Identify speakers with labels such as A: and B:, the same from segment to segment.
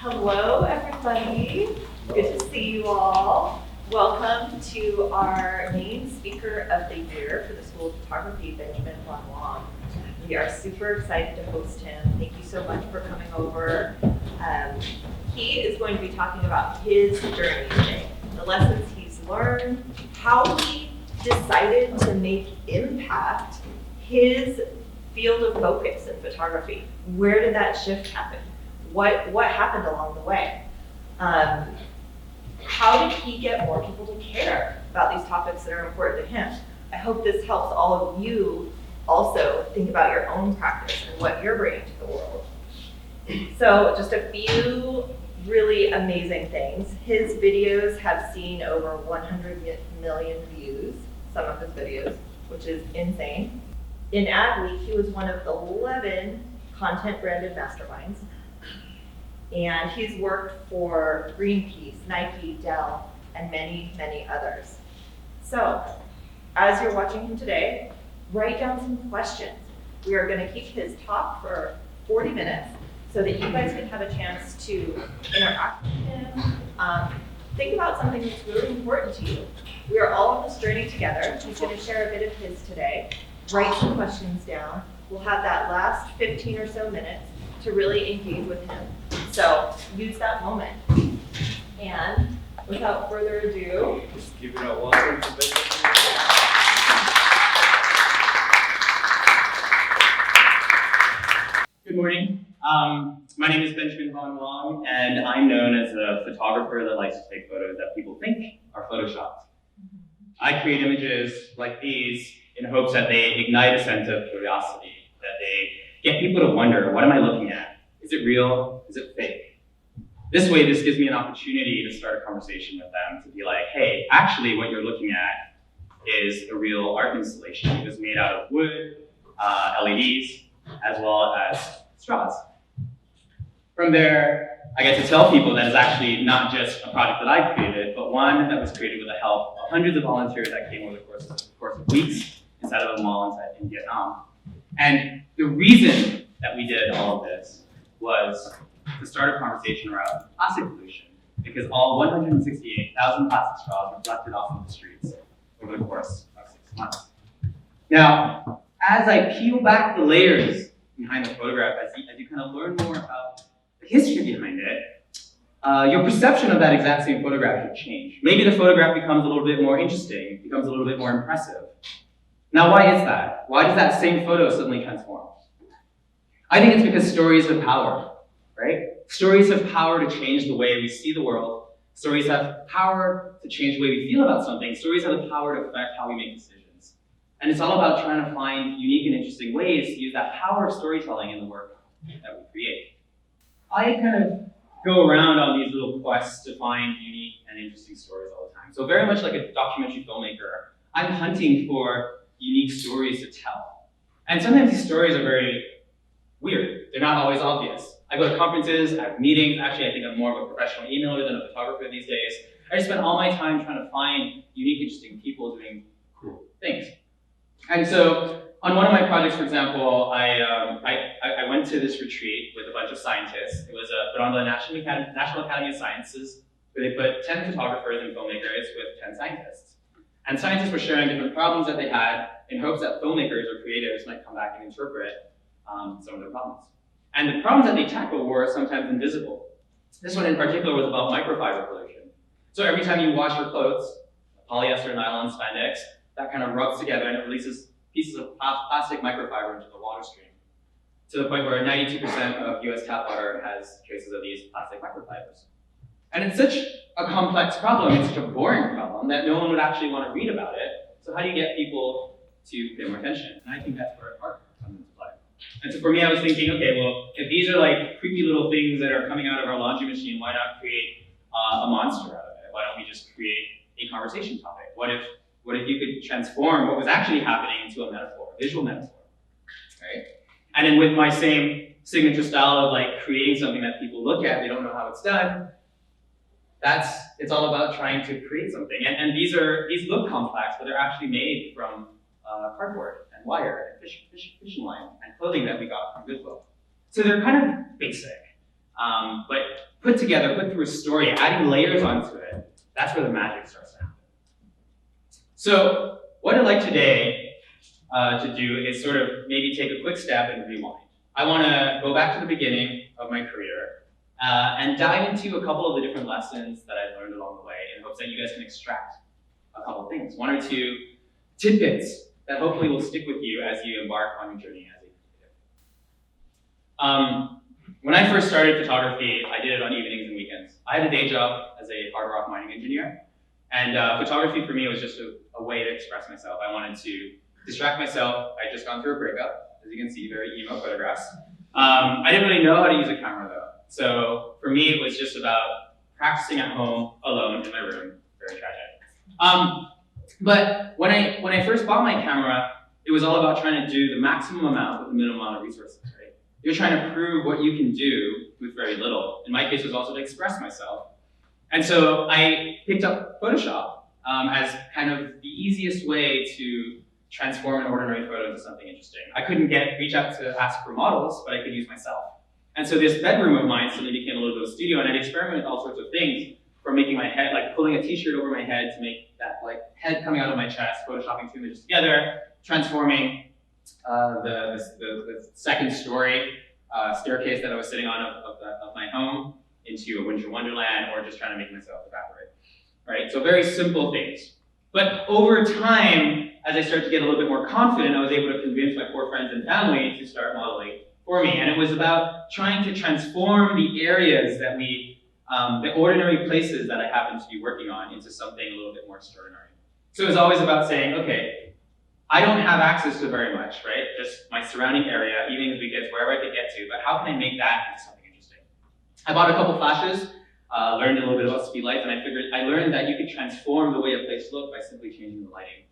A: Hello, everybody. Good to see you all. Welcome to our main speaker of the year for the School of Photography, Benjamin Von Wong. We are super excited to host him. Thank you so much for coming over. He is going to be talking about his journey today, the lessons he's learned, how he decided to make impact his field of focus in photography. Where did that shift happen? What happened along the way? How did he get more people to care about these topics that are important to him? I hope this helps all of you also think about your own practice and what you're bringing to the world. So just a few really amazing things. His videos have seen over 100 million views, some of his videos, which is insane. In Ad Week, he was one of 11 content branded masterminds. And he's worked for Greenpeace, Nike, Dell, and many, many others. So, as you're watching him today, write down some questions. We are going to keep his talk for 40 minutes so that you guys can have a chance to interact with him. Think about something that's really important to you. We are all on this journey together. He's going to share a bit of his today. Write some questions down. We'll have that last 15 or so minutes to really engage with him. So use that moment. And without further ado,
B: just give it a welcome to Benjamin. Good morning. My name is Benjamin Von Wong, and I'm known as a photographer that likes to take photos that people think are photoshopped. I create images like these in hopes that they ignite a sense of curiosity, that they get people to wonder, what am I looking at? Is it real? Is it fake? This way, this gives me an opportunity to start a conversation with them, to be like, hey, actually what you're looking at is a real art installation. It was made out of wood, LEDs, as well as straws. From there, I get to tell people that it's actually not just a project that I created, but one that was created with the help of hundreds of volunteers that came over the course of weeks inside of a mall in Vietnam. And the reason that we did all of this was to start a conversation around plastic pollution, because all 168,000 plastic straws were collected off of the streets over the course of 6 months. Now, as I peel back the layers behind the photograph, as you kind of learn more about the history behind it, your perception of that exact same photograph should change. Maybe the photograph becomes a little bit more interesting, becomes a little bit more impressive. Now, why is that? Why does that same photo suddenly transform? I think it's because stories have power, right? Stories have power to change the way we see the world. Stories have power to change the way we feel about something. Stories have the power to affect how we make decisions. And it's all about trying to find unique and interesting ways to use that power of storytelling in the work that we create. I kind of go around on these little quests to find unique and interesting stories all the time. So very much like a documentary filmmaker, I'm hunting for unique stories to tell. And sometimes these stories are very weird. They're not always obvious. I go to conferences, I have meetings. Actually, I think I'm more of a professional emailer than a photographer these days. I just spend all my time trying to find unique, interesting people doing cool things. And so, on one of my projects, for example, I went to this retreat with a bunch of scientists. It was put on by the National Academy of Sciences, where they put 10 photographers and filmmakers with 10 scientists. And scientists were sharing different problems that they had in hopes that filmmakers or creatives might come back and interpret some of their problems. And the problems that they tackled were sometimes invisible. This one in particular was about microfiber pollution. So every time you wash your clothes, polyester, nylon, spandex, that kind of rubs together and it releases pieces of plastic microfiber into the water stream, to the point where 92% of US tap water has traces of these plastic microfibers. And it's such a complex problem, it's such a boring problem, that no one would actually want to read about it. So how do you get people to pay more attention? And I think that's where art comes into play. And so for me, I was thinking, okay, well, if these are like creepy little things that are coming out of our laundry machine, why not create a monster out of it? Why don't we just create a conversation topic? What if you could transform what was actually happening into a metaphor, a visual metaphor, right? And then with my same signature style of like creating something that people look at, they don't know how it's done, it's all about trying to create something. And these look complex, but they're actually made from cardboard and wire and fishing line and clothing that we got from Goodwill. So they're kind of basic, but put together, put through a story, adding layers onto it, that's where the magic starts to happen. So what I'd like today to do is sort of maybe take a quick step and rewind. I want to go back to the beginning of my career and dive into a couple of the different lessons that I've learned along the way in hopes that you guys can extract a couple of things, one or two tidbits that hopefully will stick with you as you embark on your journey as a creative. When I first started photography, I did it on evenings and weekends. I had a day job as a hard rock mining engineer, and photography for me was just a way to express myself. I wanted to distract myself. I'd just gone through a breakup, as you can see, very emo photographs. I didn't really know how to use a camera though. So for me, it was just about practicing at home, alone in my room. Very tragic. But when I first bought my camera, it was all about trying to do the maximum amount with the minimum amount of resources, right? You're trying to prove what you can do with very little. In my case, it was also to express myself. And so I picked up Photoshop as kind of the easiest way to transform an ordinary photo into something interesting. I couldn't reach out to ask for models, but I could use myself. And so this bedroom of mine suddenly became a little bit of a studio, and I'd experiment with all sorts of things, from making my head, like pulling a t-shirt over my head to make that like head coming out of my chest, photoshopping two images together, transforming the second story staircase that I was sitting on of my home into a winter wonderland, or just trying to make myself evaporate, right? So very simple things. But over time, as I started to get a little bit more confident, I was able to convince my poor friends and family to start modeling for me. And it was about trying to transform the areas that the ordinary places that I happened to be working on into something a little bit more extraordinary. So it was always about saying, okay, I don't have access to very much, right? Just my surrounding area, evenings, weekends, wherever I could get to, but how can I make that into something interesting? I bought a couple flashes, learned a little bit about speed lights, and I learned that you could transform the way a place looked by simply changing the lighting.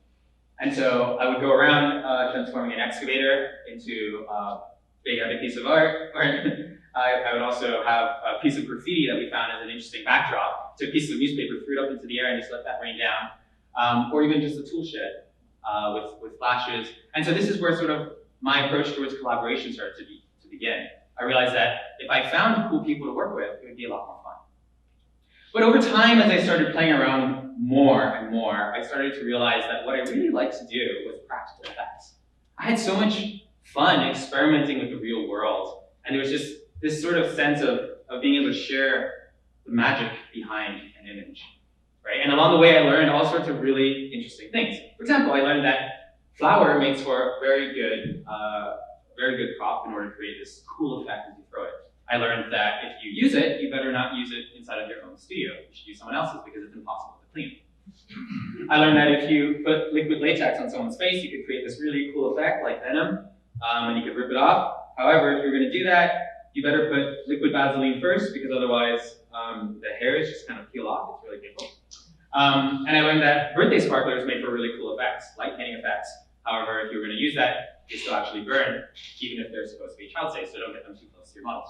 B: And so I would go around transforming an excavator into a big epic piece of art. I would also have a piece of graffiti that we found as an interesting backdrop. Took pieces of newspaper, threw it up into the air, and just let that rain down. Or even just a tool shed with flashes. And so this is where sort of my approach towards collaboration started to begin. I realized that if I found cool people to work with, it would be a lot more fun. But over time, as I started playing around more and more, I started to realize that what I really liked to do was practical effects. I had so much fun experimenting with the real world, and there was just this sort of sense of being able to share the magic behind an image, right? And along the way, I learned all sorts of really interesting things. For example, I learned that flour makes for a very good prop in order to create this cool effect as you throw it. I learned that if you use it, you better not use it inside of your own studio. You should use someone else's because it's impossible to clean. I learned that if you put liquid latex on someone's face, you could create this really cool effect like venom, and you could rip it off. However, if you're going to do that, you better put liquid Vaseline first, because otherwise the hairs just kind of peel off. It's really painful. And I learned that birthday sparklers make for really cool effects, light painting effects. However, if you're going to use that, they still actually burn, even if they're supposed to be child safe, so don't get them too close to your models.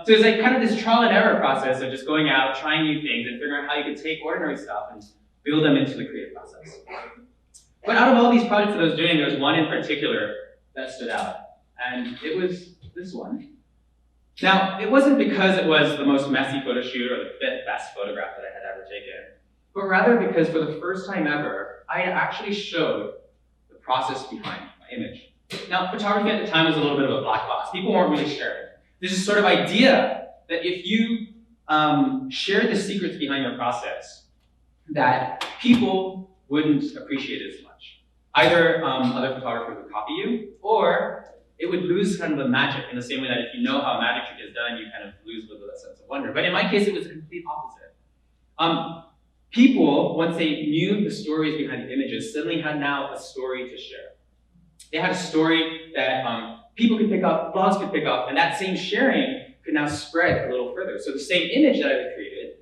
B: So it's like kind of this trial and error process of just going out, trying new things, and figuring out how you could take ordinary stuff and build them into the creative process. But out of all these projects that I was doing, there was one in particular that stood out, and it was this one. Now, it wasn't because it was the most messy photo shoot or the best photograph that I had ever taken, but rather because for the first time ever, I had actually showed the process behind my image. Now, photography at the time was a little bit of a black box. People weren't really sharing. There's this sort of idea that if you shared the secrets behind your process, that people wouldn't appreciate it as much. Either other photographers would copy you, or it would lose kind of the magic, in the same way that if you know how a magic trick is done, you kind of lose a little bit of that sense of wonder. But in my case, it was the complete opposite. People, once they knew the stories behind the images, suddenly had now a story to share. They had a story that people could pick up, blogs could pick up, and that same sharing could now spread a little further. So the same image that I had created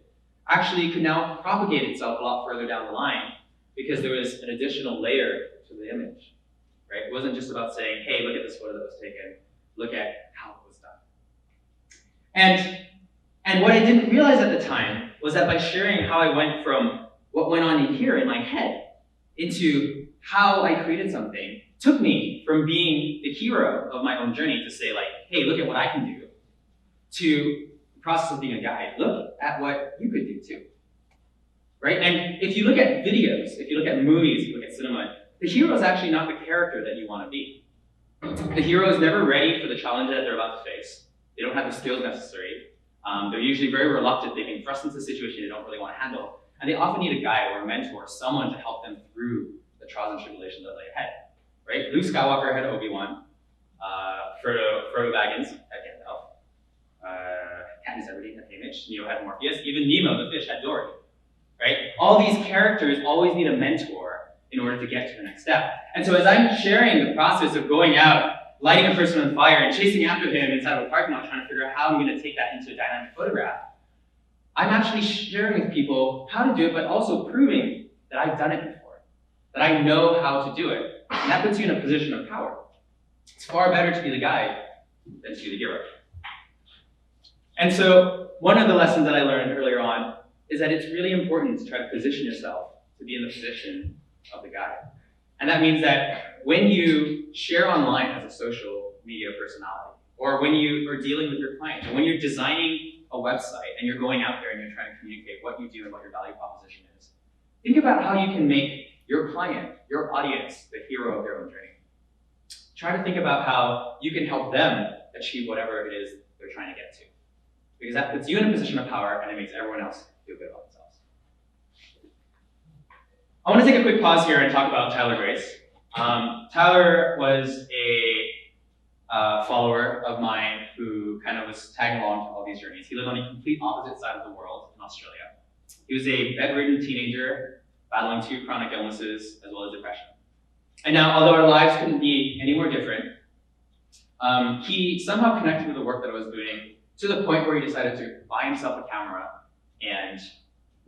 B: actually could now propagate itself a lot further down the line, because there was an additional layer to the image, right? It wasn't just about saying, hey, look at this photo that was taken, look at how it was done. And what I didn't realize at the time was that by sharing how I went from what went on in here in my head into how I created something, took me from being the hero of my own journey to say like, hey, look at what I can do, to process of being a guide, look at what you could do too, right? And if you look at videos, if you look at movies, if you look at cinema, the hero is actually not the character that you want to be. The hero is never ready for the challenge that they're about to face. They don't have the skills necessary. They're usually very reluctant. They've been thrust into a situation they don't really want to handle. And they often need a guide or a mentor, someone to help them through the trials and tribulations that lay ahead, right? Luke Skywalker had Obi-Wan. Frodo Baggins had Gandalf. Katniss Everdeen had Haymitch. Neo had Morpheus. Even Nemo, the fish, had Dory, right? All these characters always need a mentor in order to get to the next step. And so as I'm sharing the process of going out, lighting a person on fire and chasing after him inside of a parking lot, trying to figure out how I'm going to take that into a dynamic photograph, I'm actually sharing with people how to do it, but also proving that I've done it before, that I know how to do it. And that puts you in a position of power. It's far better to be the guide than to be the hero. And so one of the lessons that I learned earlier on is that it's really important to try to position yourself to be in the position of the guide. And that means that when you share online as a social media personality, or when you are dealing with your clients, or when you're designing a website and you're going out there and you're trying to communicate what you do and what your value proposition is, think about how you can make your client, your audience, the hero of their own journey. Try to think about how you can help them achieve whatever it is they're trying to get to. Because that puts you in a position of power and it makes everyone else feel good about themselves. I want to take a quick pause here and talk about Tyler Grace. Tyler was a follower of mine who kind of was tagging along to all these journeys. He lived on a complete opposite side of the world in Australia. He was a bedridden teenager battling 2 chronic illnesses as well as depression. And now, although our lives couldn't be any more different, he somehow connected with the work that I was doing to the point where he decided to buy himself a camera and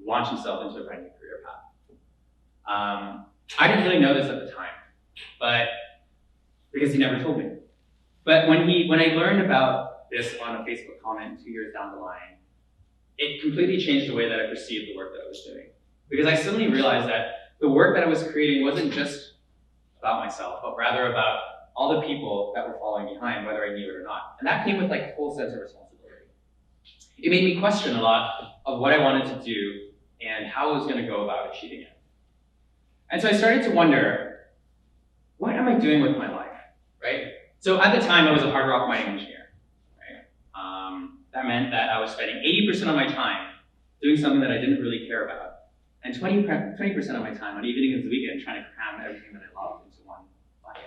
B: launch himself into a brand new career path. I didn't really know this at the time, but because he never told me. But when I learned about this on a Facebook comment 2 years down the line, it completely changed the way that I perceived the work that I was doing. Because I suddenly realized that the work that I was creating wasn't just about myself, but rather about all the people that were following behind, whether I knew it or not. And that came with like a full sense of responsibility. It made me question a lot of what I wanted to do and how I was going to go about achieving it. And so I started to wonder, what am I doing with my life, right? So at the time, I was a hard rock mining engineer, right? That meant that I was spending 80% of my time doing something that I didn't really care about, and 20% of my time on evenings and weekends trying to cram everything that I loved into one bucket.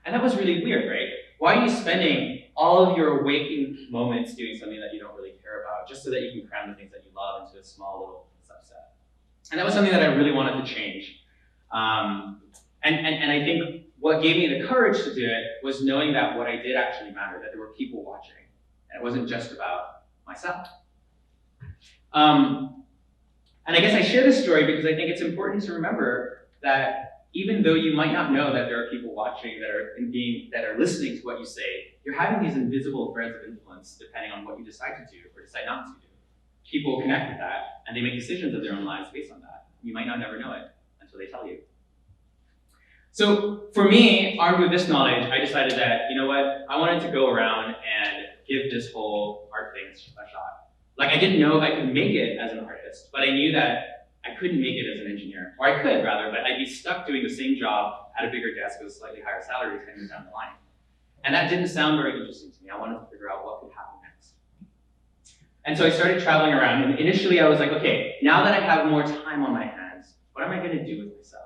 B: And that was really weird, right? Why are you spending all of your waking moments doing something that you don't really care about, just so that you can cram the things that you love into a small little subset? And that was something that I really wanted to change. And I think what gave me the courage to do it was knowing that what I did actually mattered, that there were people watching, and it wasn't just about myself. And I guess I share this story because I think it's important to remember that even though you might not know that there are people watching that are listening to what you say, you're having these invisible threads of influence depending on what you decide to do or decide not to do. People connect with that, and they make decisions of their own lives based on that. You might not never know it until they tell you. So for me, armed with this knowledge, I decided that, you know what, I wanted to go around and give this whole art thing a shot. Like, I didn't know if I could make it as an artist, but I knew that I couldn't make it as an engineer. Or I could, rather, but I'd be stuck doing the same job at a bigger desk with a slightly higher salary 10 years down the line. And that didn't sound very interesting to me. I wanted to figure out what could happen next. And so I started traveling around, and initially I was like, okay, now that I have more time on my hands, what am I going to do with myself?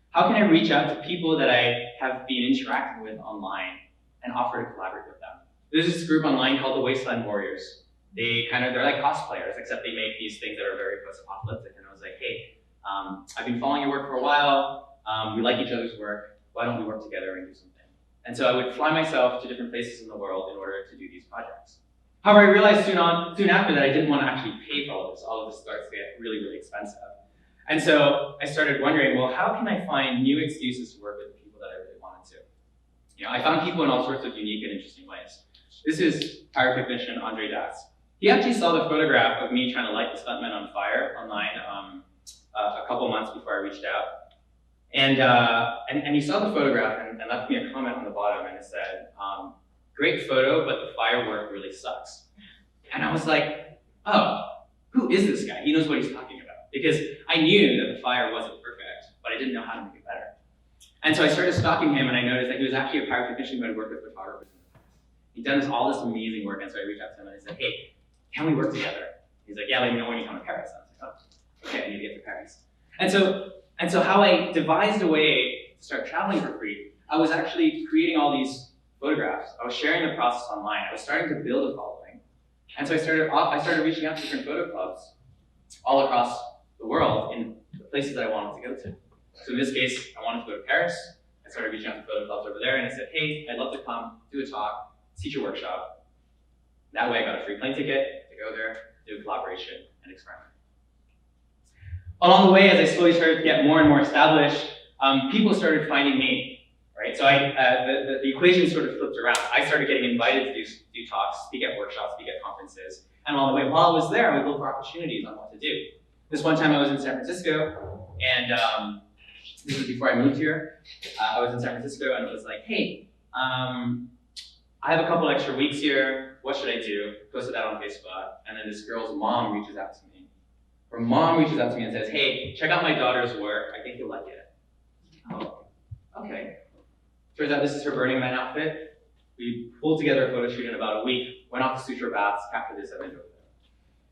B: How can I reach out to people that I have been interacting with online and offer to collaborate with them? There's this group online called the Wasteland Warriors. They're like cosplayers, except they make these things that are very post-apocalyptic. And I was like, hey, I've been following your work for a while. We like each other's work. Why don't we work together and do something? And so I would fly myself to different places in the world in order to do these projects. However, I realized soon after that I didn't want to actually pay for all of this. All of this starts to get really, really expensive. And so I started wondering, well, how can I find new excuses to work with the people that I really wanted to? You know, I found people in all sorts of unique and interesting ways. This is fire technician Andre Das. He actually saw the photograph of me trying to light the stuntman on fire online a couple months before I reached out. And he saw the photograph and left me a comment on the bottom, and it said, great photo, but the firework really sucks. And I was like, oh, who is this guy? He knows what he's talking about. Because I knew that the fire wasn't perfect, but I didn't know how to make it better. And so I started stalking him, and I noticed that he was actually a pyrotechnician who had worked with photographers in the past. He'd done all this amazing work, and so I reached out to him and I said, hey, can we work together? He's like, yeah, let me know when you come to Paris. I was like, oh, okay, I need to get to Paris. And so how I devised a way to start traveling for free, I was actually creating all these photographs. I was sharing the process online. I was starting to build a following. And so I started reaching out to different photo clubs all across the world in the places that I wanted to go to. So in this case, I wanted to go to Paris. I started reaching out to photo clubs over there, and I said, hey, I'd love to come, do a talk, teach a workshop. That way I got a free plane ticket to go there, do a collaboration, and experiment. Along the way, as I slowly started to get more and more established, people started finding me, right? So the equation sort of flipped around. I started getting invited to do talks, speak at workshops, speak at conferences. And along the way, while I was there, I would look for opportunities on what to do. This one time I was in San Francisco, and this was before I moved here. I was in San Francisco, and it was like, hey, I have a couple extra weeks here. What should I do? Posted that on Facebook, and then this girl's mom reaches out to me. Her mom reaches out to me and says, hey, check out my daughter's work. I think you'll like it. Oh, okay. Turns out this is her Burning Man outfit. We pulled together a photo shoot in about a week, went off to suture baths, captured this image over there.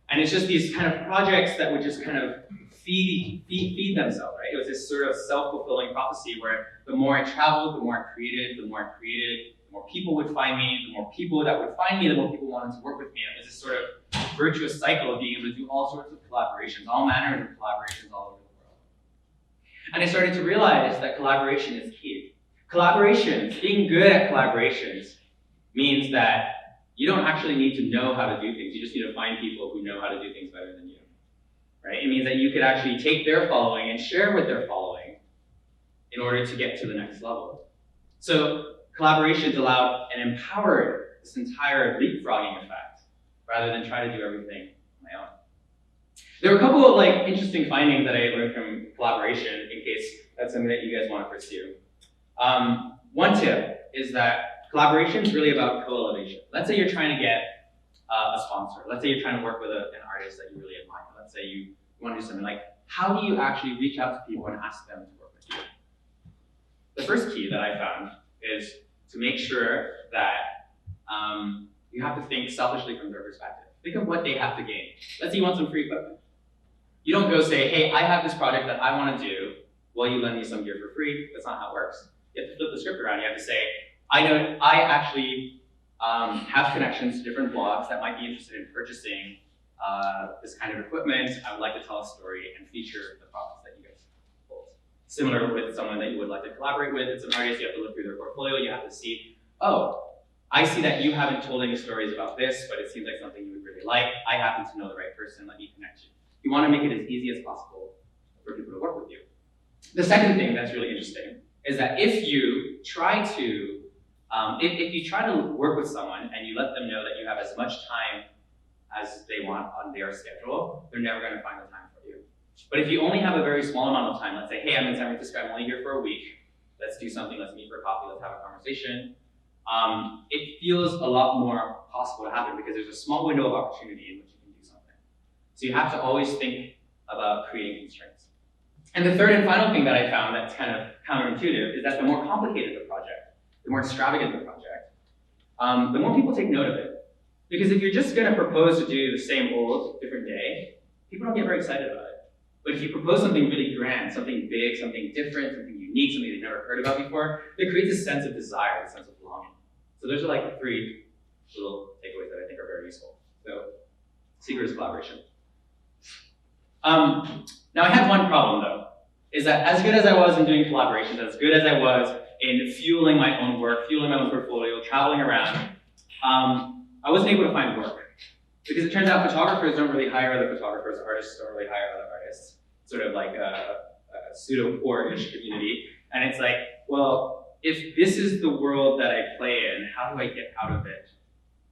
B: And it's just these kind of projects that would just kind of feed themselves, right? It was this sort of self-fulfilling prophecy where the more I traveled, the more I created, the more people would find me, the more people that would find me, the more people wanted to work with me. And it was this sort of virtuous cycle of being able to do all sorts of collaborations, all manners of collaborations all over the world. And I started to realize that collaboration is key. Collaborations, being good at collaborations, means that you don't actually need to know how to do things. You just need to find people who know how to do things better than you. Right? It means that you could actually take their following and share with their following in order to get to the next level. So collaborations allowed and empowered this entire leapfrogging effect, rather than try to do everything on my own. There were a couple of interesting findings that I learned from collaboration, in case that's something that you guys want to pursue. One tip is that collaboration is really about co-elevation. Let's say you're trying to get a sponsor. Let's say you're trying to work with an artist that you really admire. Let's say you want to do something like, how do you actually reach out to people and ask them to work with you? The first key that I found is to make sure that you have to think selfishly from their perspective. Think of what they have to gain. Let's say you want some free equipment. You don't go say, hey, I have this project that I want to do. Will you lend me some gear for free? That's not how it works. You have to flip the script around. You have to say, I actually have connections to different blogs that might be interested in purchasing this kind of equipment. I would like to tell a story and feature the products that you guys hold. Similar with someone that you would like to collaborate with. It's an artist. You have to look through their portfolio. You have to see, oh, I see that you haven't told any stories about this, but it seems like something you would really like. I happen to know the right person. Let me connect you. You want to make it as easy as possible for people to work with you. The second thing that's really interesting is that if you try to work with someone and you let them know that you have as much time as they want on their schedule, they're never going to find the time for you. But if you only have a very small amount of time, let's say, hey, I'm in San Francisco, I'm only here for a week, let's do something, let's meet for coffee, let's have a conversation, it feels a lot more possible to happen because there's a small window of opportunity in which you can do something. So you have to always think about creating constraints. And the third and final thing that I found that's kind of counterintuitive is that the more complicated the project, the more extravagant the project, the more people take note of it. Because if you're just going to propose to do the same old, different day, people don't get very excited about it. But if you propose something really grand, something big, something different, something unique, something they've never heard about before, it creates a sense of desire, a sense of belonging. So those are three little takeaways that I think are very useful. So, secret is collaboration. Now I had one problem though, is that as good as I was in doing collaborations, as good as I was in fueling my own work, fueling my own portfolio, traveling around, I wasn't able to find work. Because it turns out photographers don't really hire other photographers, artists don't really hire other artists. Sort of like a pseudo-poor-ish community. And it's like, well, if this is the world that I play in, how do I get out of it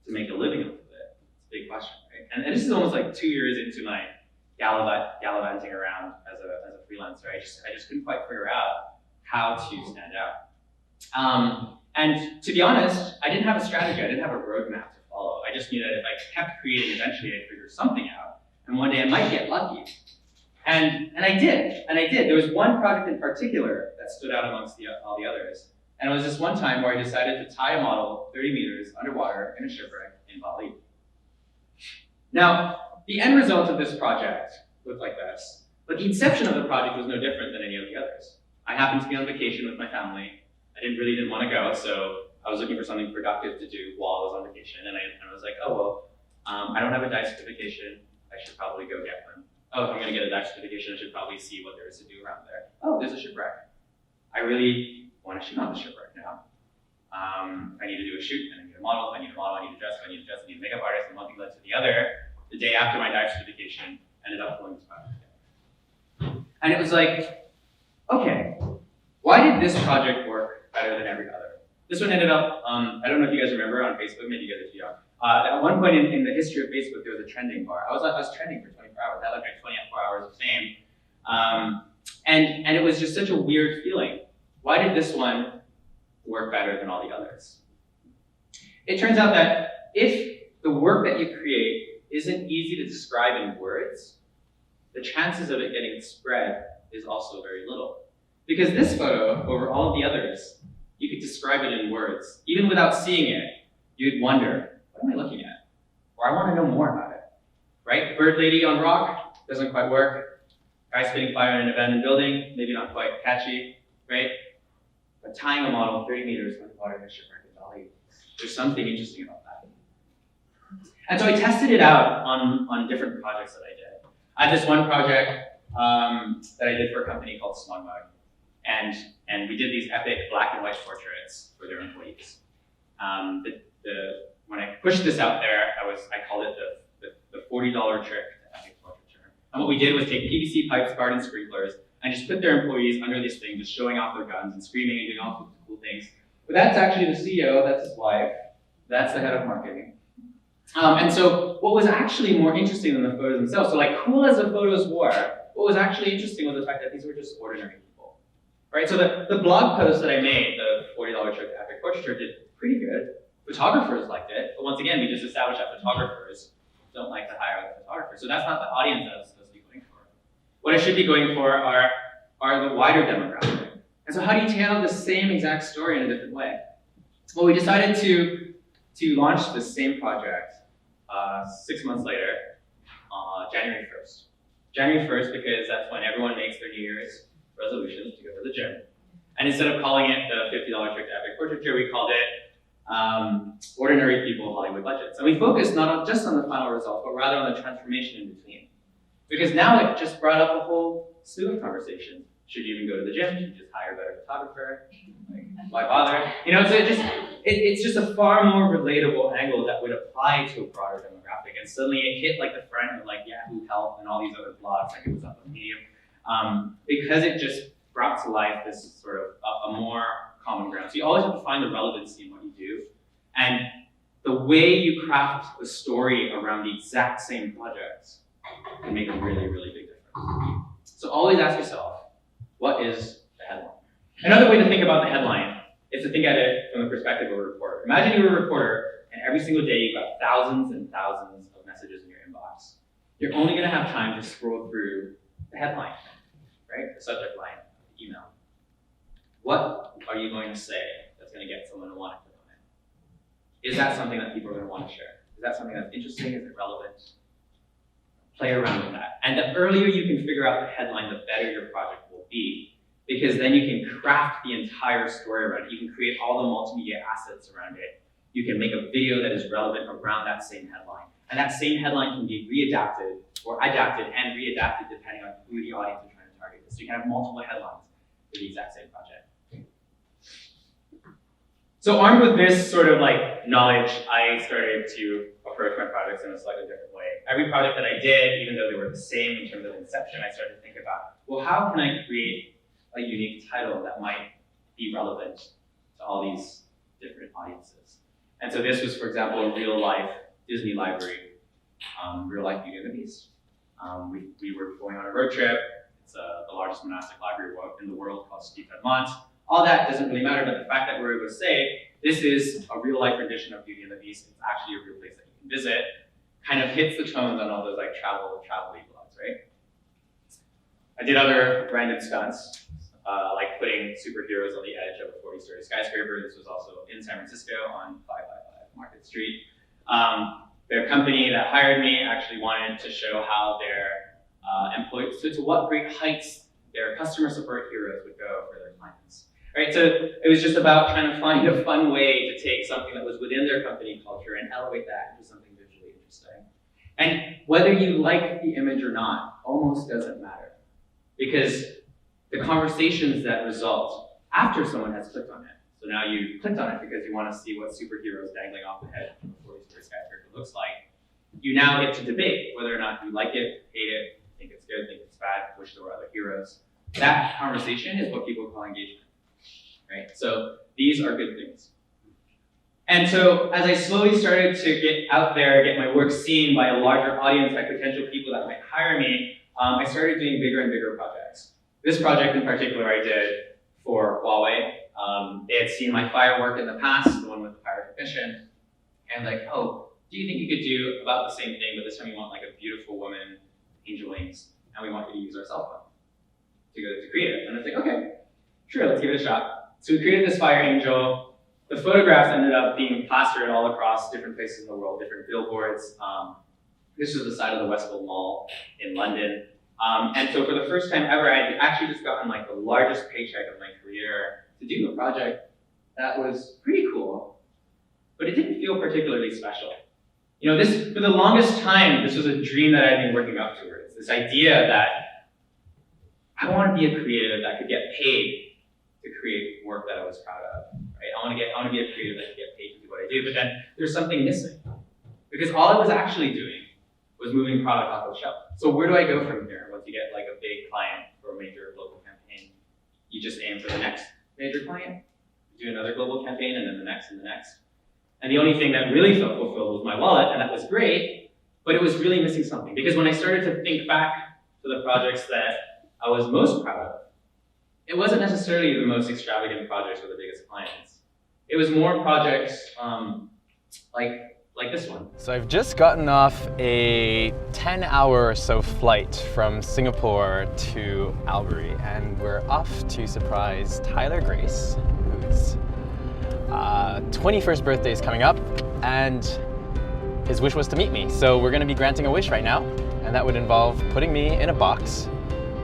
B: to make a living off of it? It's a big question, right? And this is almost like 2 years into my gallivanting around as a freelancer. I just couldn't quite figure out how to stand out. And to be honest, I didn't have a strategy. I didn't have a roadmap to follow. I I just knew that if I kept creating, eventually I'd figure something out, and one day I might get lucky. And I did. There was one project in particular that stood out amongst all the others. And it was this one time where I decided to tie a model 30 meters underwater in a shipwreck in Bali. Now, the end result of this project looked like this, but the inception of the project was no different than any of the others. I happened to be on vacation with my family. I really didn't want to go, so I was looking for something productive to do while I was on vacation, and I was like, oh, well, I don't have a dive certification. I should probably go get one. Oh, if I'm going to get a dive certification, I should probably see what there is to do around there. Oh, there's a shipwreck. I really want to shoot on the shipwreck now. I need to do a shoot, and I need a model, I need a model, I need a dress, I need a dress, I need a makeup artist, and one thing led to the other. The day after my dive certification, ended up pulling this project together. And it was like, okay, why did this project work better than every other? This one ended up, I don't know if you guys remember on Facebook, maybe you guys are too young. At one point in the history of Facebook, there was a trending bar. I was trending for 24 hours. I had like 24 hours of fame. And it was just such a weird feeling. Why did this one work better than all the others? It turns out that if the work that you create isn't easy to describe in words, the chances of it getting spread is also very little. Because this photo, over all of the others, you could describe it in words. Even without seeing it, you'd wonder, what am I looking at? Or I want to know more about it, right? Bird lady on rock, doesn't quite work. Guy spitting fire in an abandoned building, maybe not quite catchy, right? But tying a model 30 meters underwater in a shipwreck in Bali, there's something interesting about that. And so I tested it out on different projects that I did. I had this one project that I did for a company called Smugmug. And we did these epic black and white portraits for their employees. When I pushed this out there, I called it the $40 trick to epic portraiture. And what we did was take PVC pipes, garden sprinklers, and just put their employees under this thing, just showing off their guns and screaming and doing all sorts of cool things. But that's actually the CEO, that's his wife, that's the head of marketing. And so what was actually more interesting than the photos themselves, so like cool as the photos were, what was actually interesting was the fact that these were just ordinary people. Right? So the blog post that I made, the $40 trick to epic portraiture, did pretty good. Photographers liked it, but once again, we just established that photographers don't like to hire other photographers. So that's not the audience that I was supposed to be going for. What I should be going for are the wider demographic. And so how do you tell the same exact story in a different way? Well, we decided to launch the same project 6 months later, January 1st. January 1st because that's when everyone makes their New Year's resolutions to go to the gym. And instead of calling it the $50 trick to epic portraiture, we called it Ordinary People Hollywood Budgets. And we focused not just on the final result, but rather on the transformation in between. Because now it just brought up a whole slew of conversations. Should you even go to the gym? Should you just hire a better photographer? Like, why bother? You know, so it's just a far more relatable angle that would apply to a broader demographic. And suddenly it hit like the front of like Yahoo Health and all these other blogs, like it was up on Medium, because it just brought to life this sort of a more common ground. So you always have to find the relevancy in what you do. And the way you craft the story around the exact same projects can make a really, really big difference. So always ask yourself, what is the headline? Another way to think about the headline is to think at it from the perspective of a reporter. Imagine you're a reporter and every single day you've got thousands and thousands of messages in your inbox. You're only going to have time to scroll through the headline, right? The subject line, the email. What are you going to say that's going to get someone to want to click on it? Is that something that people are going to want to share? Is that something that's interesting? Is it relevant? Play around with that. And the earlier you can figure out the headline, the better your project will be. Because then you can craft the entire story around it. You can create all the multimedia assets around it. You can make a video that is relevant around that same headline. And that same headline can be readapted or adapted and readapted depending on who the audience is trying to target. So you can have multiple headlines for the exact same project. So armed with this sort of like knowledge, I started to approach my projects in a slightly different way. Every project that I did, even though they were the same in terms of inception, I started to think about, well, how can I create a unique title that might be relevant to all these different audiences? And so this was, for example, a real life Disney library, real life Beauty and the Beast. We were going on a road trip. It's the largest monastic library in the world called Steve Vermont. All that doesn't really matter, but the fact that we're able to say, this is a real life rendition of Beauty and the Beast, it's actually a real place that you visit kind of hits the tones on all those like travel-y blogs, right? I did other random stunts, like putting superheroes on the edge of a 40-story skyscraper. This was also in San Francisco on 555 Market Street. Their company that hired me actually wanted to show how their employees, to what great heights their customer support heroes would go for their clients. Right, so it was just about trying to find a fun way to take something that was within their company culture and elevate that into something visually interesting. And whether you like the image or not almost doesn't matter, because the conversations that result after someone has clicked on it. So now you clicked on it because you want to see what superheroes dangling off the head of a 40-story skyscraper looks like. You now get to debate whether or not you like it, hate it, think it's good, think it's bad, wish there were other heroes. That conversation is what people call engagement. Right? So these are good things. And so as I slowly started to get out there, get my work seen by a larger audience, by potential people that might hire me, I started doing bigger and bigger projects. This project in particular I did for Huawei. They had seen my firework in the past, the one with the fire technician, and like, oh, do you think you could do about the same thing, but this time you want like a beautiful woman, angel wings, and we want you to use our cell phone to create it. And I was like, okay, sure, let's give it a shot. So we created this fire angel. The photographs ended up being plastered all across different places in the world, different billboards. This was the side of the Westfield Mall in London. And so for the first time ever, I had actually just gotten like the largest paycheck of my career to do a project that was pretty cool, but it didn't feel particularly special. You know, this, for the longest time, this was a dream that I'd been working up towards, this idea that I want to be a creative that could get paid to create work that I was proud of, right? I want to be a creative that could get paid to do what I do, but then there's something missing. Because all I was actually doing was moving product off the shelf. So where do I go from here once you get like a big client for a major global campaign? You just aim for the next major client, do another global campaign, and then the next and the next. And the only thing that really felt fulfilled was my wallet, and that was great, but it was really missing something. Because when I started to think back to the projects that I was most proud of, it wasn't necessarily the most extravagant projects or the biggest clients. It was more projects like this one.
C: So I've just gotten off a 10-hour or so flight from Singapore to Albury, and we're off to surprise Tyler Grace, whose 21st birthday is coming up, and his wish was to meet me. So we're going to be granting a wish right now, and that would involve putting me in a box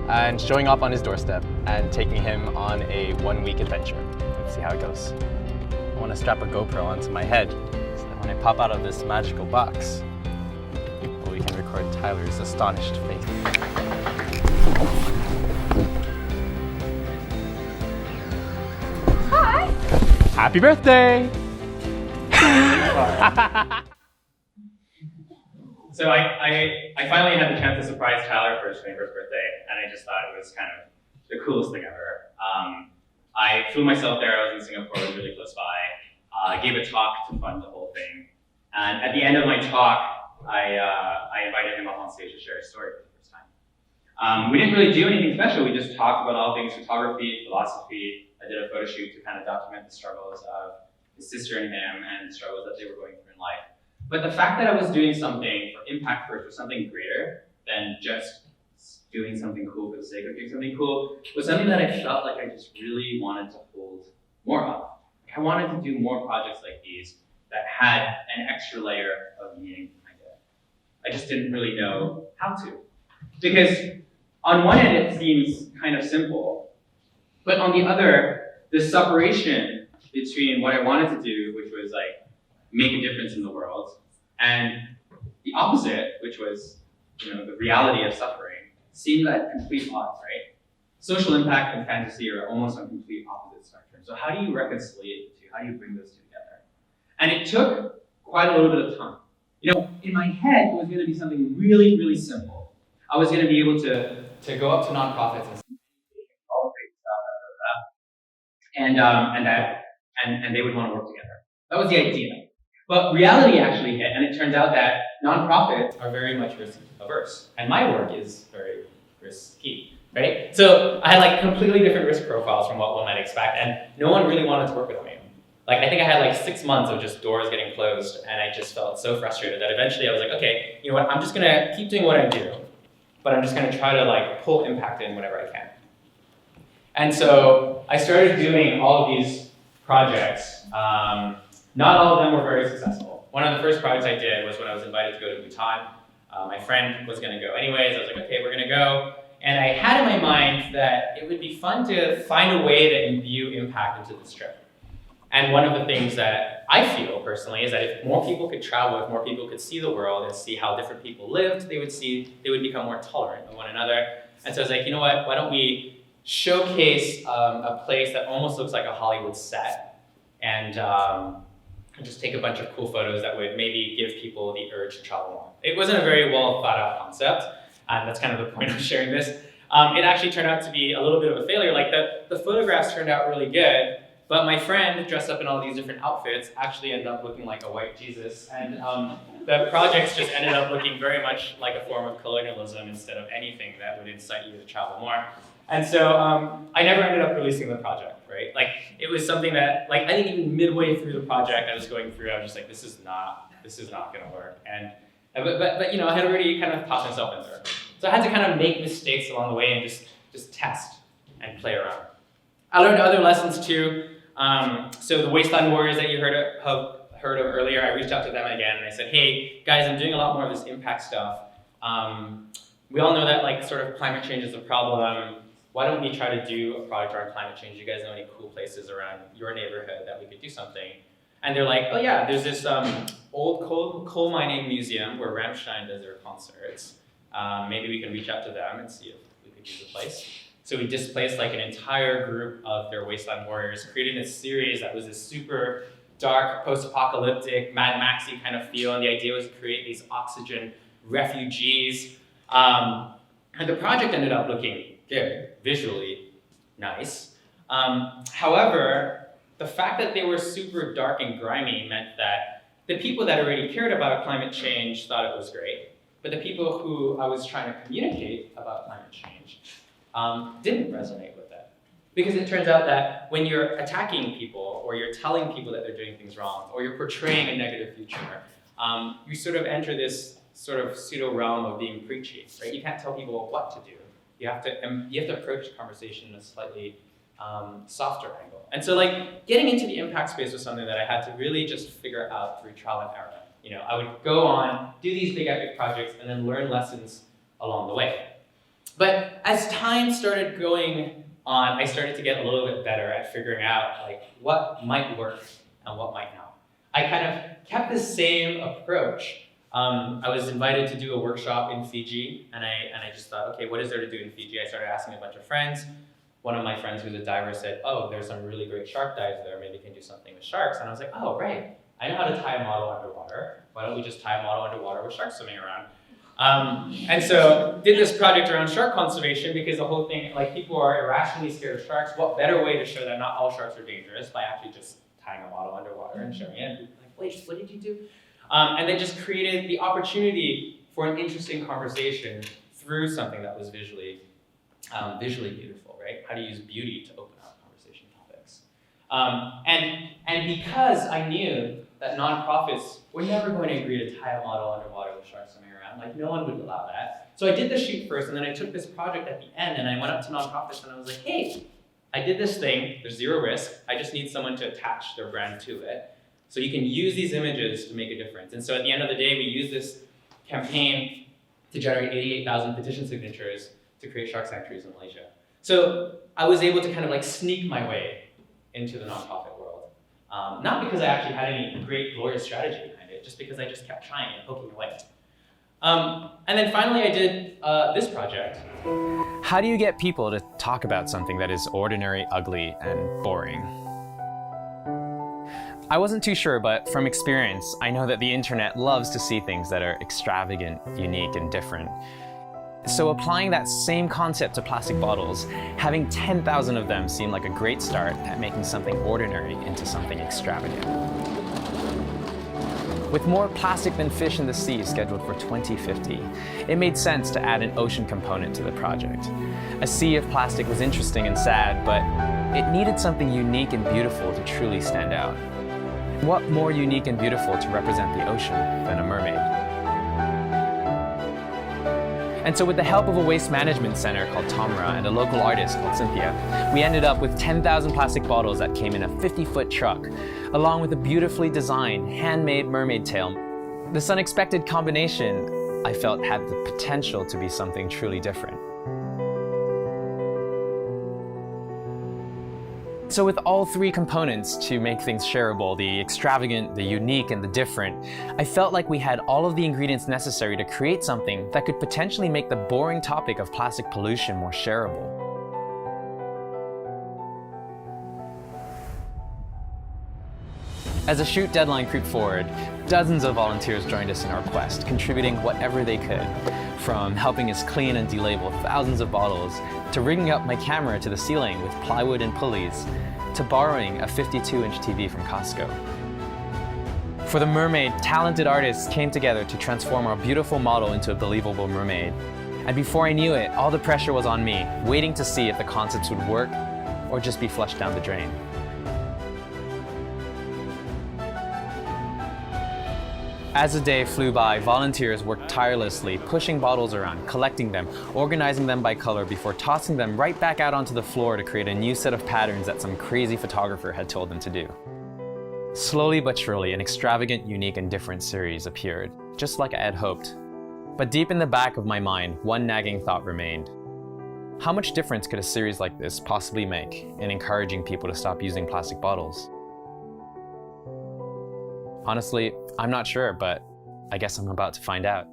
C: and showing up on his doorstep and taking him on a one-week adventure. Let's see how it goes. I want to strap a GoPro onto my head so that when I pop out of this magical box, we can record Tyler's astonished face.
A: Hi!
C: Happy birthday!
B: So I finally had the chance to surprise Tyler for his 21st birthday, and I just thought it was kind of the coolest thing ever. I flew myself there. I was in Singapore, it was really close by. I gave a talk to fund the whole thing. And at the end of my talk, I invited him up on stage to share his story for the first time. We didn't really do anything special. We just talked about all things photography, philosophy. I did a photo shoot to kind of document the struggles of his sister and him and the struggles that they were going through in life. But the fact that I was doing something for impact first, for something greater than just doing something cool for the sake of doing something cool, was something that I felt like I just really wanted to hold more of. I wanted to do more projects like these that had an extra layer of meaning behind it. I just didn't really know how to. Because on one end it seems kind of simple, but on the other, the separation between what I wanted to do, which was like make a difference in the world, and the opposite, which was, you know, the reality of suffering, seemed at complete odds, right? Social impact and fantasy are almost on complete opposite spectrum. So how do you reconcile the two? How do you bring those two together? And it took quite a little bit of time. You know, in my head, it was going to be something really, really simple. I was going to be able to go up to nonprofits and say, all great stuff, and they would want to work together. That was the idea. But reality actually hit, and it turns out that nonprofits are very much risk averse, and my work is very risky, right? So I had like completely different risk profiles from what one might expect, and no one really wanted to work with me.
D: Like, I think I had like 6 months of just doors getting closed, and I just felt so frustrated that eventually I was like, okay, you know what, I'm just gonna keep doing what I do, but I'm just gonna try to like pull impact in whenever I can. And so I started doing all of these projects. Not all of them were very successful. One of the first projects I did was when I was invited to go to Bhutan. My friend was gonna go anyways. I was like, okay, we're gonna go. And I had in my mind that it would be fun to find a way to imbue impact into this trip. And one of the things that I feel personally is that if more people could travel, if more people could see the world and see how different people lived, they would become more tolerant of one another. And so I was like, you know what, why don't we showcase a place that almost looks like a Hollywood set, and just take a bunch of cool photos that would maybe give people the urge to travel more. It wasn't a very well thought out concept, and that's kind of the point of sharing this. It actually turned out to be a little bit of a failure. Like the photographs turned out really good, but my friend dressed up in all these different outfits actually ended up looking like a white Jesus, and the projects just ended up looking very much like a form of colonialism instead of anything that would incite you to travel more. And so I never ended up releasing the project, right? Like, it was something that, like, I think even midway through the project I was going through, I was just like, this is not gonna work. And but you know, I had already kind of tossed myself in there. So I had to kind of make mistakes along the way and just test and play around. I learned other lessons too. So the Wasteland Warriors that you heard of earlier, I reached out to them again and I said, hey guys, I'm doing a lot more of this impact stuff. We all know that like sort of climate change is a problem. Why don't we try to do a project around climate change? You guys know any cool places around your neighborhood that we could do something? And they're like, oh yeah, there's this old coal mining museum where Rammstein does their concerts. Maybe we can reach out to them and see if we could use the place. So we displaced like an entire group of their Wasteland Warriors, created a series that was this super dark, post-apocalyptic, Mad Maxy kind of feel, and the idea was to create these oxygen refugees. And the project ended up looking good, visually nice. However, the fact that they were super dark and grimy meant that the people that already cared about climate change thought it was great, but the people who I was trying to communicate about climate change didn't resonate with it. Because it turns out that when you're attacking people, or you're telling people that they're doing things wrong, or you're portraying a negative future, you sort of enter this sort of pseudo realm of being preachy, right? You can't tell people what to do. You have to approach the conversation in a slightly softer angle. And so like getting into the impact space was something that I had to really just figure out through trial and error. You know, I would go on, do these big epic projects, and then learn lessons along the way. But as time started going on, I started to get a little bit better at figuring out like what might work and what might not. I kind of kept the same approach. I was invited to do a workshop in Fiji, and I just thought, okay, what is there to do in Fiji? I started asking a bunch of friends. One of my friends who's a diver said, oh, there's some really great shark dives there, maybe we can do something with sharks. And I was like, oh, right, I know how to tie a model underwater. Why don't we just tie a model underwater with sharks swimming around? And so did this project around shark conservation, because the whole thing, like, people are irrationally scared of sharks. What better way to show that not all sharks are dangerous by actually just tying a model underwater and showing it? And people are like, wait, what did you do? And then just created the opportunity for an interesting conversation through something that was visually beautiful, right? How to use beauty to open up conversation topics. And because I knew that nonprofits were never going to agree to tie a model underwater with sharks swimming around, like no one would allow that. So I did the shoot first, and then I took this project at the end, and I went up to nonprofits and I was like, hey, I did this thing, there's zero risk, I just need someone to attach their brand to it. So you can use these images to make a difference. And so at the end of the day, we used this campaign to generate 88,000 petition signatures to create shark sanctuaries in Malaysia. So I was able to kind of like sneak my way into the nonprofit world. Not because I actually had any great glorious strategy behind it, just because I just kept trying and poking away. And then finally I did this project.
C: How do you get people to talk about something that is ordinary, ugly, and boring? I wasn't too sure, but from experience, I know that the internet loves to see things that are extravagant, unique, and different. So applying that same concept to plastic bottles, having 10,000 of them seemed like a great start at making something ordinary into something extravagant. With more plastic than fish in the sea scheduled for 2050, it made sense to add an ocean component to the project. A sea of plastic was interesting and sad, but it needed something unique and beautiful to truly stand out. What more unique and beautiful to represent the ocean than a mermaid? And so with the help of a waste management center called Tamra and a local artist called Cynthia, we ended up with 10,000 plastic bottles that came in a 50-foot truck, along with a beautifully designed, handmade mermaid tail. This unexpected combination, I felt, had the potential to be something truly different. So with all three components to make things shareable, the extravagant, the unique, and the different, I felt like we had all of the ingredients necessary to create something that could potentially make the boring topic of plastic pollution more shareable. As the shoot deadline crept forward, dozens of volunteers joined us in our quest, contributing whatever they could, from helping us clean and delabel thousands of bottles, to rigging up my camera to the ceiling with plywood and pulleys, to borrowing a 52-inch TV from Costco. For the mermaid, talented artists came together to transform our beautiful model into a believable mermaid. And before I knew it, all the pressure was on me, waiting to see if the concepts would work or just be flushed down the drain. As the day flew by, volunteers worked tirelessly, pushing bottles around, collecting them, organizing them by color before tossing them right back out onto the floor to create a new set of patterns that some crazy photographer had told them to do. Slowly but surely, an extravagant, unique, and different series appeared, just like I had hoped. But deep in the back of my mind, one nagging thought remained. How much difference could a series like this possibly make in encouraging people to stop using plastic bottles? Honestly, I'm not sure, but I guess I'm about to find out.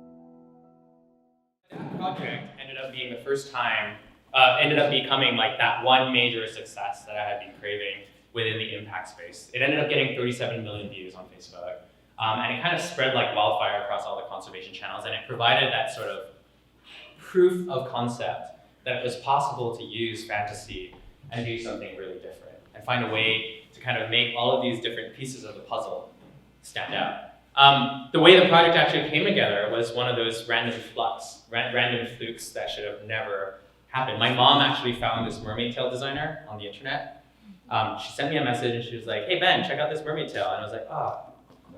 D: That project ended up being the first time, ended up becoming like that one major success that I had been craving within the impact space. It ended up getting 37 million views on Facebook. And it kind of spread like wildfire across all the conservation channels, and it provided that sort of proof of concept that it was possible to use fantasy and do something really different and find a way to kind of make all of these different pieces of the puzzle stand out. The way the project actually came together was one of those random flukes that should have never happened. My mom actually found this mermaid tail designer on the internet. She sent me a message and she was like, "Hey Ben, check out this mermaid tail." And I was like, "Oh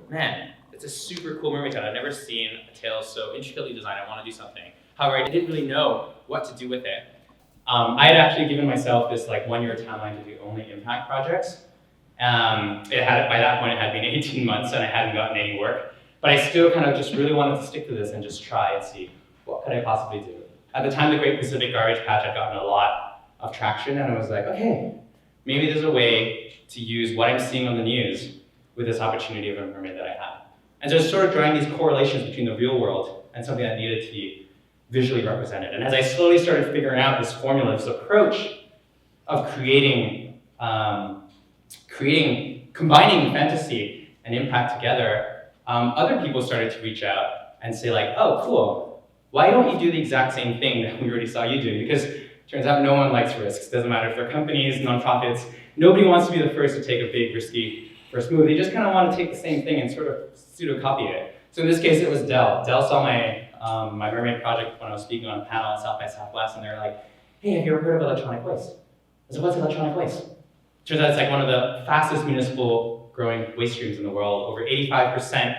D: man, it's a super cool mermaid tail. I've never seen a tail so intricately designed. I want to do something." However, I didn't really know what to do with it. I had actually given myself this like 1-year timeline to do only impact projects. By that point, it had been 18 months and I hadn't gotten any work, but I still kind of just really wanted to stick to this and just try and see what could I possibly do. At the time, the Great Pacific Garbage Patch had gotten a lot of traction, and I was like, okay, maybe there's a way to use what I'm seeing on the news with this opportunity of a mermaid that I have. And so I started drawing these correlations between the real world and something that needed to be visually represented. And as I slowly started figuring out this formula, this approach of combining fantasy and impact together, other people started to reach out and say like, "Oh, cool, why don't you do the exact same thing that we already saw you do?" Because it turns out no one likes risks. Doesn't matter if they're companies, nonprofits, nobody wants to be the first to take a big, risky first move. They just kind of want to take the same thing and sort of pseudo-copy it. So in this case, it was Dell. Dell saw my mermaid project when I was speaking on a panel at South by Southwest, and they were like, "Hey, have you ever heard of electronic waste?" I said, "What's electronic waste?" Turns out it's like one of the fastest municipal growing waste streams in the world. Over 85%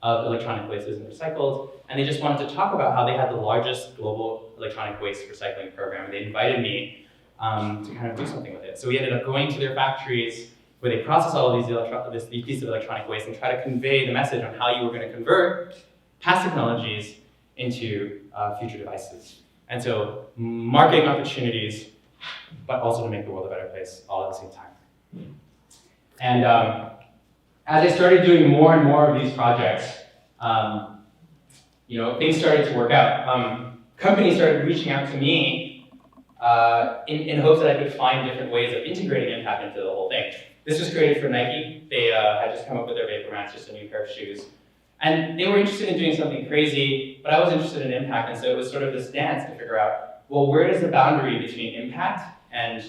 D: of electronic waste isn't recycled. And they just wanted to talk about how they had the largest global electronic waste recycling program. And they invited me to kind of do something with it. So we ended up going to their factories where they process all of these pieces of electronic waste and try to convey the message on how you were going to convert past technologies into future devices. And so marketing opportunities, but also to make the world a better place all at the same time. And as I started doing more and more of these projects, things started to work out. Companies started reaching out to me in hopes that I could find different ways of integrating impact into the whole thing. This was created for Nike. They had just come up with their Vapor Mats, just a new pair of shoes. And they were interested in doing something crazy, but I was interested in impact, and so it was sort of this dance to figure out, well, where does the boundary between impact and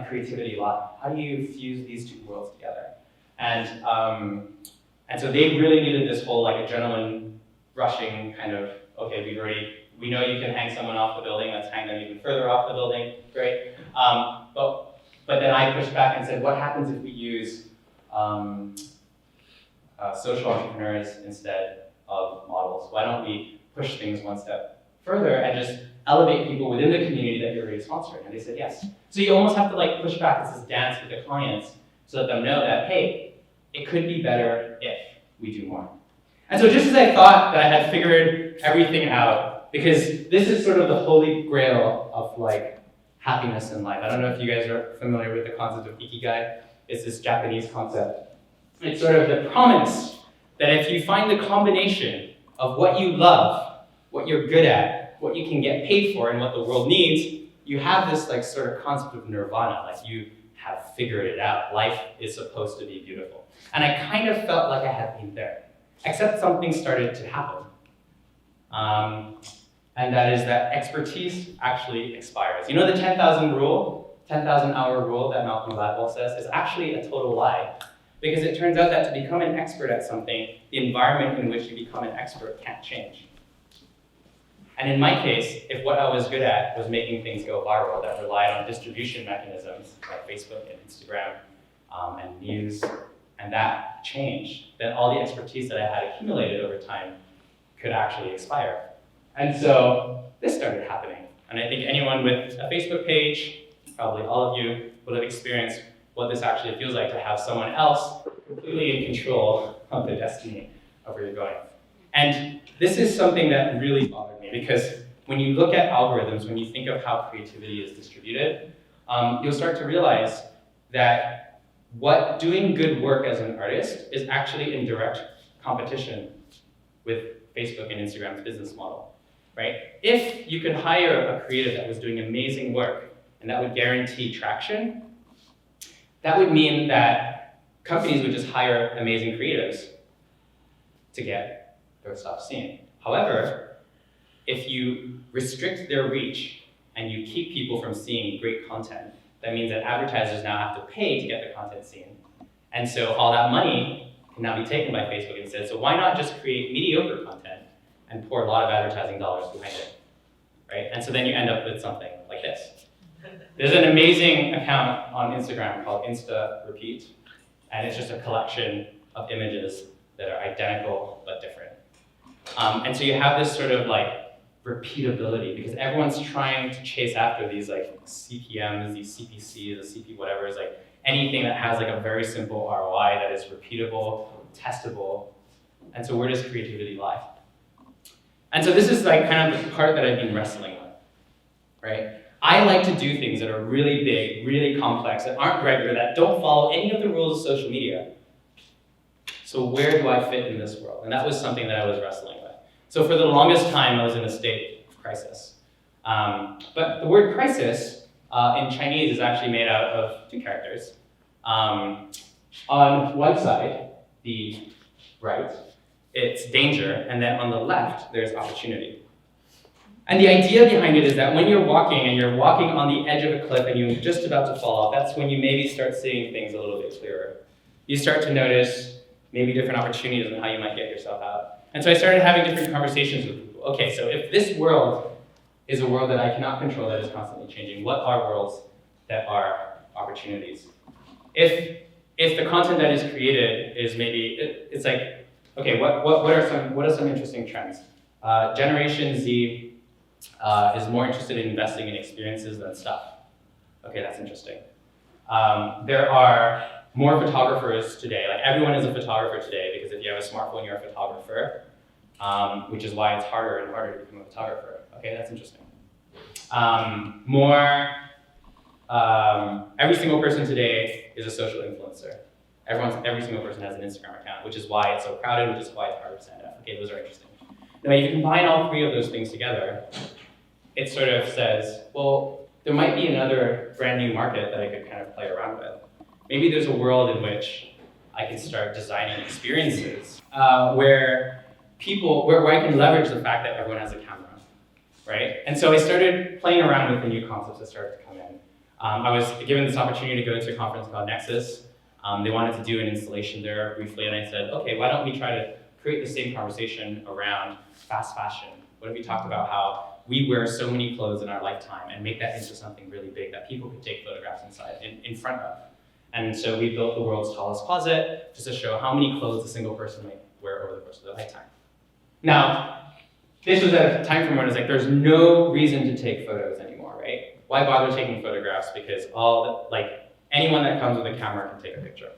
D: creativity lie? How do you fuse these two worlds together? And so they really needed this whole like adrenaline rushing kind of, okay, we know you can hang someone off the building, let's hang them even further off the building, great. But then I pushed back and said, what happens if we use social entrepreneurs instead of models? Why don't we push things one step further and just elevate people within the community that you're already sponsoring? And they said yes. So you almost have to like push back. It's this dance with the clients to let them know that, hey, it could be better if we do more. And so just as I thought that I had figured everything out, because this is sort of the holy grail of like happiness in life. I don't know if you guys are familiar with the concept of ikigai. It's this Japanese concept. It's sort of the promise that if you find the combination of what you love, what you're good at, what you can get paid for, and what the world needs, you have this like sort of concept of nirvana, like you have figured it out. Life is supposed to be beautiful. And I kind of felt like I had been there, except something started to happen. And that is that expertise actually expires. You know the 10,000 rule, 10,000 hour rule that Malcolm Gladwell says is actually a total lie. Because it turns out that to become an expert at something, the environment in which you become an expert can't change. And in my case, if what I was good at was making things go viral that relied on distribution mechanisms like Facebook and Instagram and news, and that changed, then all the expertise that I had accumulated over time could actually expire. And so this started happening. And I think anyone with a Facebook page, probably all of you, will have experienced what this actually feels like to have someone else completely in control of the destiny of where you're going. And this is something that really bothered me, because when you look at algorithms, when you think of how creativity is distributed, you'll start to realize that what doing good work as an artist is actually in direct competition with Facebook and Instagram's business model, right? If you could hire a creative that was doing amazing work and that would guarantee traction, that would mean that companies would just hire amazing creatives to get their stuff seen. However, if you restrict their reach and you keep people from seeing great content, that means that advertisers now have to pay to get the content seen. And so all that money can now be taken by Facebook instead. So why not just create mediocre content and pour a lot of advertising dollars behind it, right? And so then you end up with something like this. There's an amazing account on Instagram called Insta Repeat, and it's just a collection of images that are identical but different. And so you have this sort of like repeatability, because everyone's trying to chase after these like CPMs, these CPCs, the CP whatever, is like anything that has like a very simple ROI that is repeatable, testable. And so where does creativity lie? And so this is like kind of the part that I've been wrestling with, right? I like to do things that are really big, really complex, that aren't regular, that don't follow any of the rules of social media. So where do I fit in this world? And that was something that I was wrestling with. So for the longest time, I was in a state of crisis. But the word crisis in Chinese is actually made out of two characters. On one side, the right, it's danger, and then on the left, there's opportunity. And the idea behind it is that when you're walking and you're walking on the edge of a cliff and you're just about to fall off, that's when you maybe start seeing things a little bit clearer. You start to notice maybe different opportunities and how you might get yourself out. And so I started having different conversations with people. Okay, so if this world is a world that I cannot control, that is constantly changing, what are worlds that are opportunities? If the content that is created is maybe, it's like, okay, what are some interesting trends? Generation Z is more interested in investing in experiences than stuff. Okay, that's interesting. There are more photographers today. Like everyone is a photographer today, because if you have a smartphone, you're a photographer, which is why it's harder and harder to become a photographer. Okay, that's interesting. Every single person today is a social influencer. Every single person has an Instagram account, which is why it's so crowded, which is why it's harder to stand out. Okay, those are interesting. Now, if you combine all three of those things together, it sort of says, well, there might be another brand new market that I could kind of play around with. Maybe there's a world in which I can start designing experiences where I can leverage the fact that everyone has a camera, right? And so I started playing around with the new concepts that started to come in. I was given this opportunity to go to a conference called Nexus. They wanted to do an installation there briefly, and I said, okay, why don't we try to create the same conversation around fast fashion? What if we talked about how we wear so many clothes in our lifetime and make that into something really big that people could take photographs in front of? And so we built the world's tallest closet just to show how many clothes a single person might wear over the course of their lifetime. Now, this was at a time frame when it was like, there's no reason to take photos anymore, right? Why bother taking photographs? Because anyone that comes with a camera can take a picture.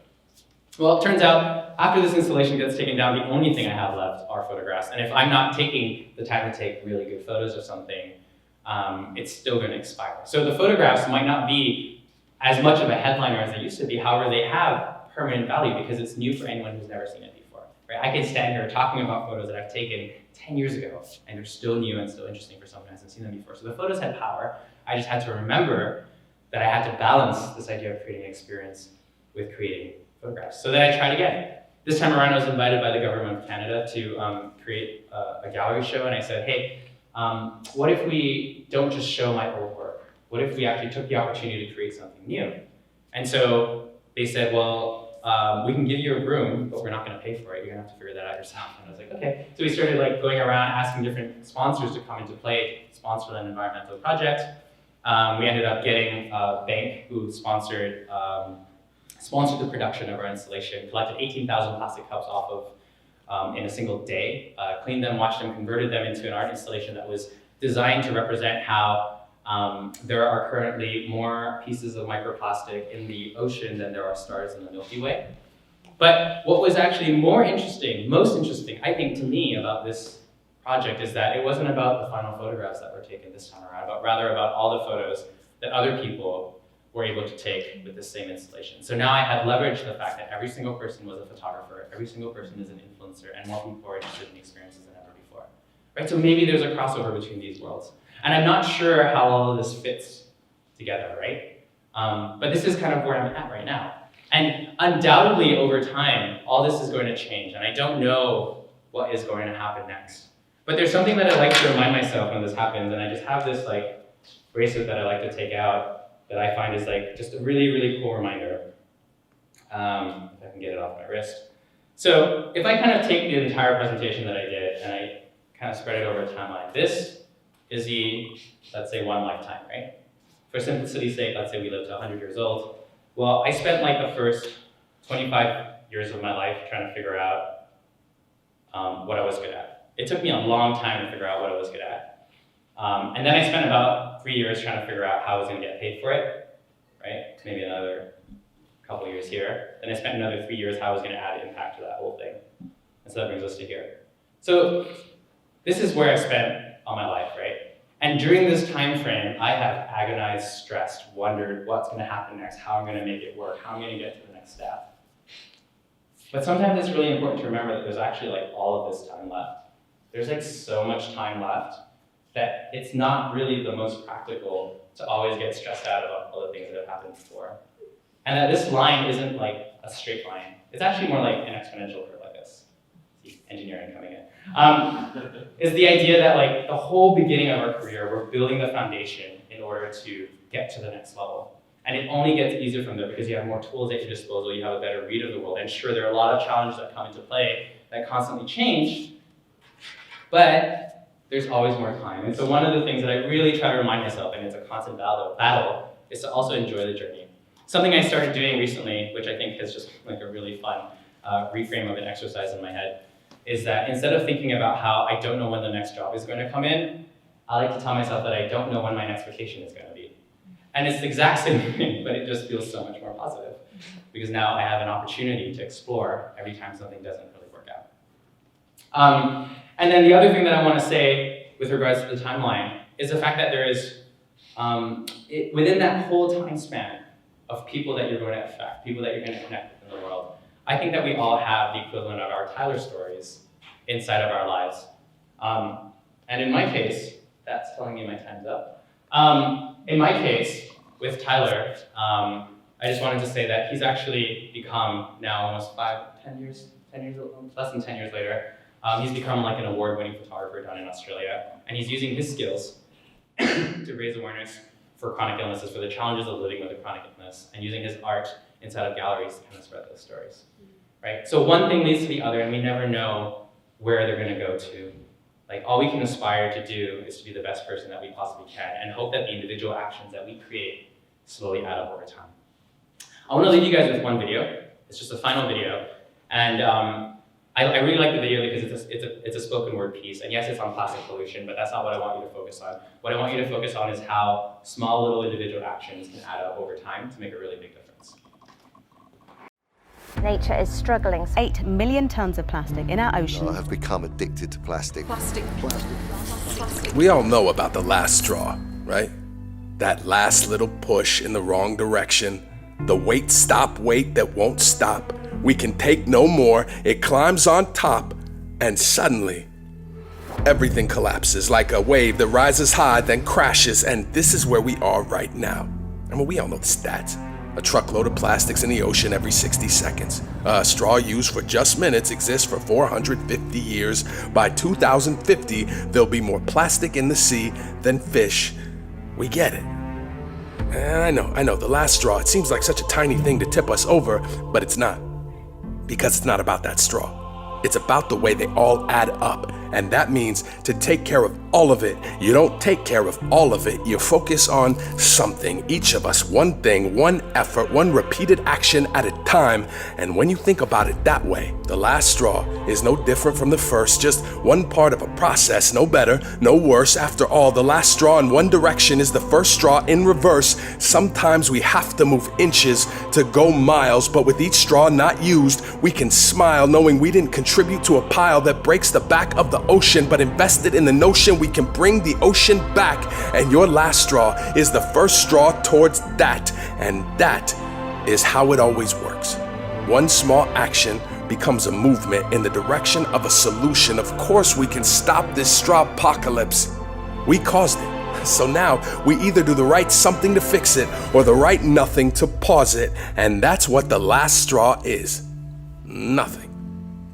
D: Well, it turns out, after this installation gets taken down, the only thing I have left are photographs. And if I'm not taking the time to take really good photos of something, it's still going to expire. So the photographs might not be as much of a headliner as they used to be. However, they have permanent value because it's new for anyone who's never seen it before. Right? I can stand here talking about photos that I've taken 10 years ago, and they're still new and still interesting for someone who hasn't seen them before. So the photos had power. I just had to remember that I had to balance this idea of creating an experience with creating photographs. So then I tried again. This time around, I was invited by the government of Canada to create a gallery show, and I said, hey, what if we don't just show my old work? What if we actually took the opportunity to create something new? And so they said, well, we can give you a room, but we're not going to pay for it. You're going to have to figure that out yourself. And I was like, okay. So we started going around asking different sponsors to come into play, sponsor an environmental project. We ended up getting a bank who sponsored the production of our installation, collected 18,000 plastic cups off of in a single day, cleaned them, washed them, converted them into an art installation that was designed to represent how there are currently more pieces of microplastic in the ocean than there are stars in the Milky Way. But what was actually most interesting, I think, to me about this project is that it wasn't about the final photographs that were taken this time around, but rather about all the photos that other people were able to take with the same installation. So now I had leveraged the fact that every single person was a photographer, every single person is an influencer, and more people are interested in experiences than ever before. Right? So maybe there's a crossover between these worlds. And I'm not sure how all of this fits together, right? But this is kind of where I'm at right now. And undoubtedly over time, all this is going to change, and I don't know what is going to happen next. But there's something that I like to remind myself when this happens, and I just have this bracelet that I like to take out that I find is just a really, really cool reminder. If I can get it off my wrist. So if I kind of take the entire presentation that I did and I kind of spread it over a timeline, this is let's say, one lifetime, right? For simplicity's sake, let's say we live to 100 years old. Well, I spent the first 25 years of my life trying to figure out what I was good at. It took me a long time to figure out what I was good at. And then I spent about 3 years trying to figure out how I was going to get paid for it, right? Maybe another couple years here. Then I spent another 3 years how I was going to add impact to that whole thing. And so that brings us to here. So this is where I spent all my life, right? And during this time frame, I have agonized, stressed, wondered what's going to happen next, how I'm going to make it work, how I'm going to get to the next step. But sometimes it's really important to remember that there's actually all of this time left. There's so much time left that it's not really the most practical to always get stressed out about all the things that have happened before. And that this line isn't a straight line. It's actually more like an exponential curve like this. See, engineering coming in. Is the idea that the whole beginning of our career, we're building the foundation in order to get to the next level. And it only gets easier from there because you have more tools at your disposal, you have a better read of the world. And sure, there are a lot of challenges that come into play that constantly change, but there's always more time. And so one of the things that I really try to remind myself, and it's a constant battle, is to also enjoy the journey. Something I started doing recently, which I think is just a really fun reframe of an exercise in my head, is that instead of thinking about how I don't know when the next job is going to come in, I like to tell myself that I don't know when my next vacation is going to be. And it's the exact same thing, but it just feels so much more positive. Because now I have an opportunity to explore every time something doesn't really work out. And then the other thing that I want to say with regards to the timeline is the fact that there is, within that whole time span of people that you're going to affect, people that you're going to connect with in the world, I think that we all have the equivalent of our Tyler stories inside of our lives. And in my case, that's telling me my time's up. In my case, with Tyler, I just wanted to say that he's actually become now almost 10 years, less than 10 years later, he's become an award-winning photographer down in Australia. And he's using his skills to raise awareness for chronic illnesses, for the challenges of living with a chronic illness, and using his art inside of galleries to kind of spread those stories. Right? So one thing leads to the other, and we never know where they're going to go to. All we can aspire to do is to be the best person that we possibly can, and hope that the individual actions that we create slowly add up over time. I want to leave you guys with one video. It's just a final video, and I really like the video because it's a spoken word piece. And yes, it's on plastic pollution, but that's not what I want you to focus on. What I want you to focus on is how small little individual actions can add up over time to make a really big difference.
E: Nature is struggling.
F: 8 million tons of plastic in our oceans.
G: I have become addicted to plastic.
H: We all know about the last straw, right? That last little push in the wrong direction. The wait, stop, wait that won't stop. We can take no more. It climbs on top, and suddenly, everything collapses like a wave that rises high, then crashes, and this is where we are right now. I mean, we all know the stats. A truckload of plastics in the ocean every 60 seconds. A straw used for just minutes exists for 450 years. By 2050, there'll be more plastic in the sea than fish. We get it. I know, the last straw, it seems like such a tiny thing to tip us over, but it's not. Because it's not about that straw. It's about the way they all add up, and that means to take care of all of it. You don't take care of all of it, you focus on something, each of us, one thing, one effort, one repeated action at a time, and when you think about it that way, the last straw is no different from the first, just one part of a process, no better, no worse. After all, the last straw in one direction is the first straw in reverse. Sometimes we have to move inches to go miles, but with each straw not used, we can smile knowing we didn't contribute to a pile that breaks the back of the ocean, but invested in the notion we can bring the ocean back. And your last straw is the first straw towards that, and that is how it always works. One small action becomes a movement in the direction of a solution. Of course we can stop this straw apocalypse. We caused it. So now we either do the right something to fix it or the right nothing to pause it. And that's what the last straw is. Nothing.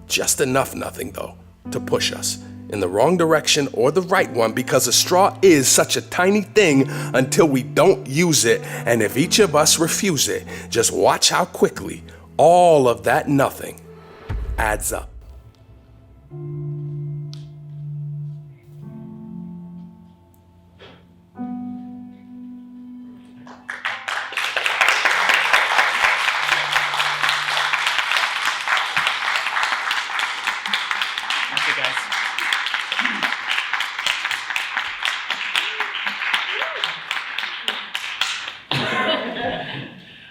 H: Just enough nothing, though, to push us in the wrong direction or the right one, because a straw is such a tiny thing until we don't use it. And if each of us refuse it, just watch how quickly all of that nothing adds up.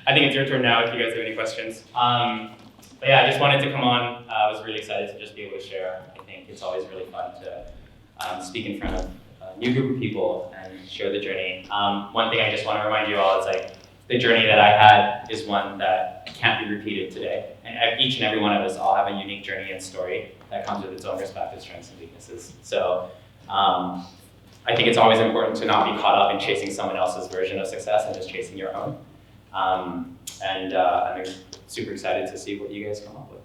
D: I think it's your turn now if you guys have any questions. But yeah, I just wanted to come on. I was really excited to just be able to share. I think it's always really fun to speak in front of a new group of people and share the journey. One thing I just want to remind you all is like the journey that I had is one that can't be repeated today. And each and every one of us all have a unique journey and story that comes with its own respective strengths and weaknesses. So I think it's always important to not be caught up in chasing someone else's version of success and just chasing your own. I'm super excited to see what you guys come up with.